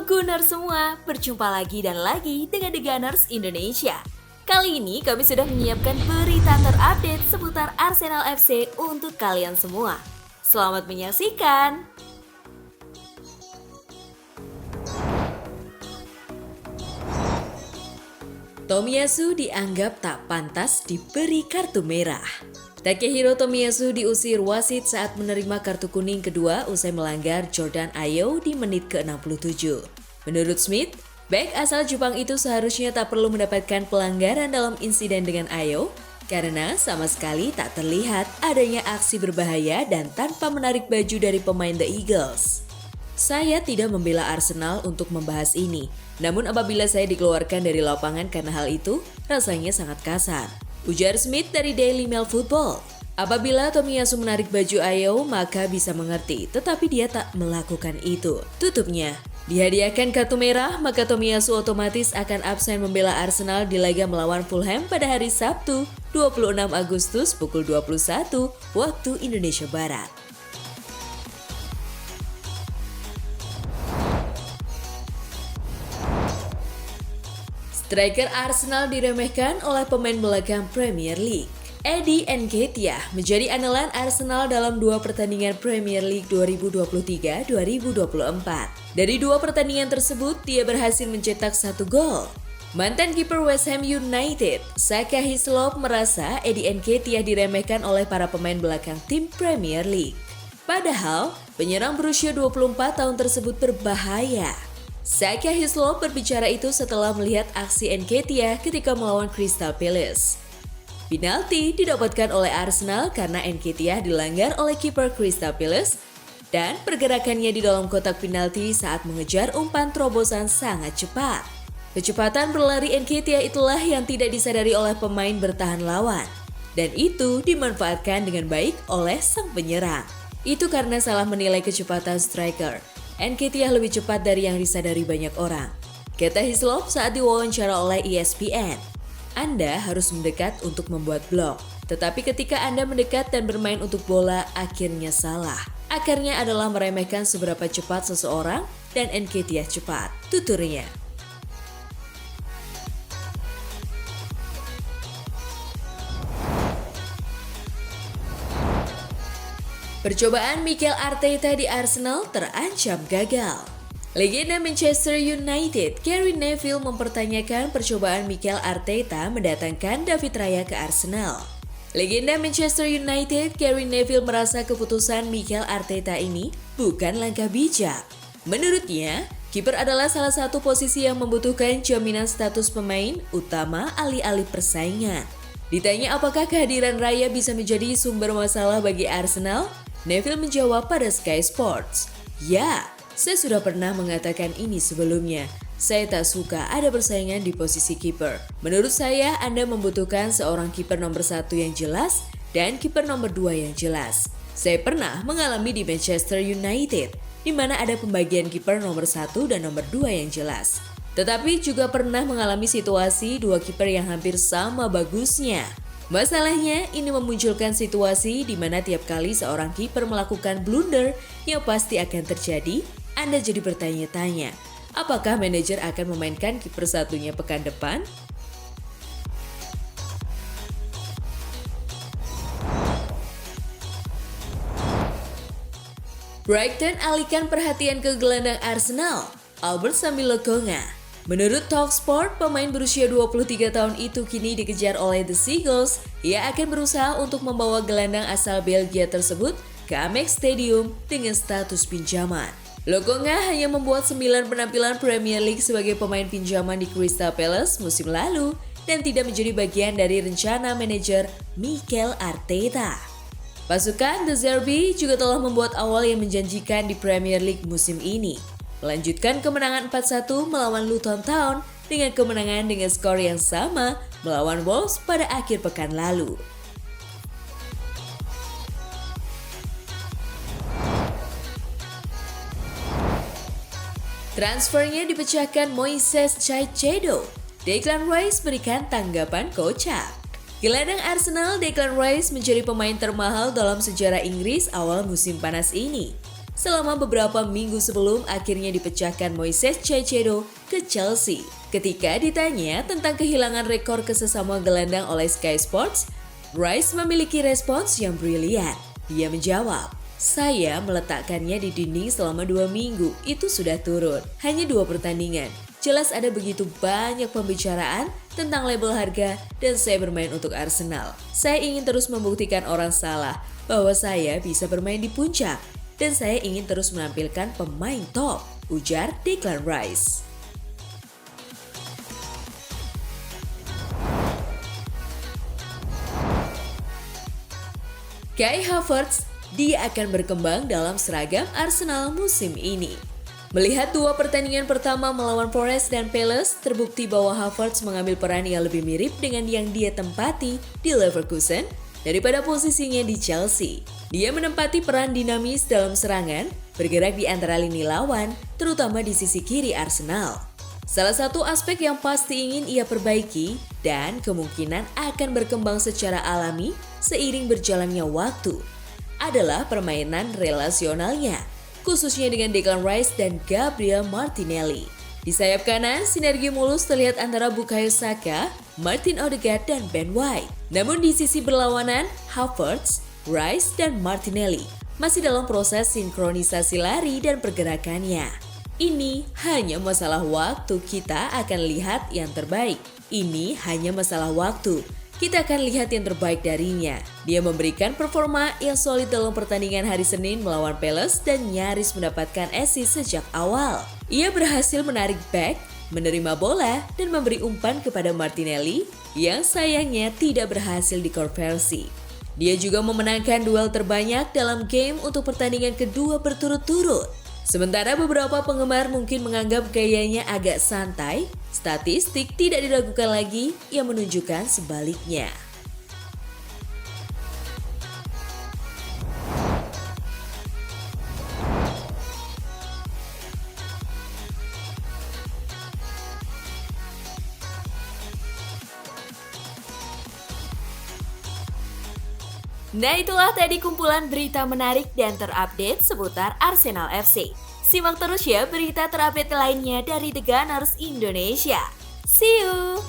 Halo Gunners semua, berjumpa lagi dan lagi dengan The Gunners Indonesia. Kali ini kami sudah menyiapkan berita terupdate seputar Arsenal FC untuk kalian semua. Selamat menyaksikan! Tomiyasu dianggap tak pantas diberi kartu merah. Takehiro Tomiyasu diusir wasit saat menerima kartu kuning kedua usai melanggar Jordan Ayew di menit ke-67. Menurut Smith, bek asal Jepang itu seharusnya tak perlu mendapatkan pelanggaran dalam insiden dengan Ayew karena sama sekali tak terlihat adanya aksi berbahaya dan tanpa menarik baju dari pemain The Eagles. Saya tidak membela Arsenal untuk membahas ini, namun apabila saya dikeluarkan dari lapangan karena hal itu, rasanya sangat kasar. Ujar Smith dari Daily Mail Football. Apabila Tomiyasu menarik baju Ayew, maka bisa mengerti, tetapi dia tak melakukan itu. Tutupnya, dihadiahkan kartu merah, maka Tomiyasu otomatis akan absen membela Arsenal di laga melawan Fulham pada hari Sabtu, 26 Agustus pukul 21 waktu Indonesia Barat. Striker Arsenal diremehkan oleh pemain belakang Premier League. Eddie Nketiah menjadi andalan Arsenal dalam dua pertandingan Premier League 2023-2024. Dari dua pertandingan tersebut, dia berhasil mencetak 1 gol. Mantan kiper West Ham United, Saka Hislop merasa Eddie Nketiah diremehkan oleh para pemain belakang tim Premier League. Padahal, penyerang berusia 24 tahun tersebut berbahaya. Saka Hislop berbicara itu setelah melihat aksi Nketiah ketika melawan Crystal Palace. Penalti didapatkan oleh Arsenal karena Nketiah dilanggar oleh kiper Crystal Palace dan pergerakannya di dalam kotak penalti saat mengejar umpan terobosan sangat cepat. Kecepatan berlari Nketiah itulah yang tidak disadari oleh pemain bertahan lawan, dan itu dimanfaatkan dengan baik oleh sang penyerang. Itu karena salah menilai kecepatan striker. Nketiah lebih cepat dari yang disadari banyak orang. Kata Hislop saat diwawancara oleh ESPN. Anda harus mendekat untuk membuat blok. Tetapi ketika Anda mendekat dan bermain untuk bola, akhirnya salah. Akarnya adalah meremehkan seberapa cepat seseorang dan Nketiah cepat, tuturnya. Percobaan Mikel Arteta di Arsenal terancam gagal. Legenda Manchester United, Gary Neville mempertanyakan percobaan Mikel Arteta mendatangkan David Raya ke Arsenal. Legenda Manchester United, Gary Neville merasa keputusan Mikel Arteta ini bukan langkah bijak. Menurutnya, kiper adalah salah satu posisi yang membutuhkan jaminan status pemain utama alih-alih persaingan. Ditanya apakah kehadiran Raya bisa menjadi sumber masalah bagi Arsenal, Neville menjawab pada Sky Sports, "Ya, saya sudah pernah mengatakan ini sebelumnya. Saya tak suka ada persaingan di posisi kiper. Menurut saya, Anda membutuhkan seorang kiper nomor 1 yang jelas dan kiper nomor 2 yang jelas. Saya pernah mengalami di Manchester United, di mana ada pembagian kiper nomor 1 dan nomor 2 yang jelas. Tetapi juga pernah mengalami situasi dua kiper yang hampir sama bagusnya. Masalahnya, ini memunculkan situasi di mana tiap kali seorang kiper melakukan blunder yang pasti akan terjadi, Anda jadi bertanya-tanya, apakah manajer akan memainkan kiper satunya pekan depan?" Brighton alihkan perhatian ke gelandang Arsenal, Albert sambil lekonga. Menurut Talksport, pemain berusia 23 tahun itu kini dikejar oleh The Seagulls. Ia akan berusaha untuk membawa gelandang asal Belgia tersebut ke Amex Stadium dengan status pinjaman. Lokonga hanya membuat 9 penampilan Premier League sebagai pemain pinjaman di Crystal Palace musim lalu dan tidak menjadi bagian dari rencana manajer Mikel Arteta. Pasukan The Zerbi juga telah membuat awal yang menjanjikan di Premier League musim ini. Melanjutkan kemenangan 4-1 melawan Luton Town dengan kemenangan dengan skor yang sama melawan Wolves pada akhir pekan lalu. Transfernya dipecahkan Moises Caicedo. Declan Rice berikan tanggapan kocak. Gelandang Arsenal Declan Rice menjadi pemain termahal dalam sejarah Inggris awal musim panas ini. selama beberapa minggu sebelum akhirnya dipecahkan Moises Caicedo ke Chelsea. Ketika ditanya tentang kehilangan rekor ke sesama gelandang oleh Sky Sports, Rice memiliki respons yang brilian. Dia menjawab, "Saya meletakkannya di dinding selama 2 minggu, itu sudah turun. Hanya 2 pertandingan. Jelas ada begitu banyak pembicaraan tentang label harga dan saya bermain untuk Arsenal. Saya ingin terus membuktikan orang salah bahwa saya bisa bermain di puncak dan saya ingin terus menampilkan pemain top," ujar Declan Rice. Kai Havertz, dia akan berkembang dalam seragam Arsenal musim ini. Melihat 2 pertandingan pertama melawan Forest dan Palace, terbukti bahwa Havertz mengambil peran yang lebih mirip dengan yang dia tempati di Leverkusen daripada posisinya di Chelsea. Dia menempati peran dinamis dalam serangan, bergerak di antara lini lawan, terutama di sisi kiri Arsenal. Salah satu aspek yang pasti ingin ia perbaiki dan kemungkinan akan berkembang secara alami seiring berjalannya waktu adalah permainan relasionalnya, khususnya dengan Declan Rice dan Gabriel Martinelli. Di sayap kanan, sinergi mulus terlihat antara Bukayo Saka, Martin Odegaard, dan Ben White. Namun di sisi berlawanan, Havertz, Rice, dan Martinelli masih dalam proses sinkronisasi lari dan pergerakannya. Ini hanya masalah waktu, kita akan lihat yang terbaik. Ini hanya masalah waktu. Kita akan lihat yang terbaik darinya. Dia memberikan performa yang solid dalam pertandingan hari Senin melawan Palace dan nyaris mendapatkan assist sejak awal. Ia berhasil menarik back, menerima bola, dan memberi umpan kepada Martinelli yang sayangnya tidak berhasil dikonversi. Dia juga memenangkan duel terbanyak dalam game untuk pertandingan kedua berturut-turut. Sementara beberapa penggemar mungkin menganggap gayanya agak santai, statistik tidak diragukan lagi yang menunjukkan sebaliknya. Nah, itulah tadi kumpulan berita menarik dan terupdate seputar Arsenal FC. Simak terus ya berita terupdate lainnya dari The Gunners Indonesia. See you!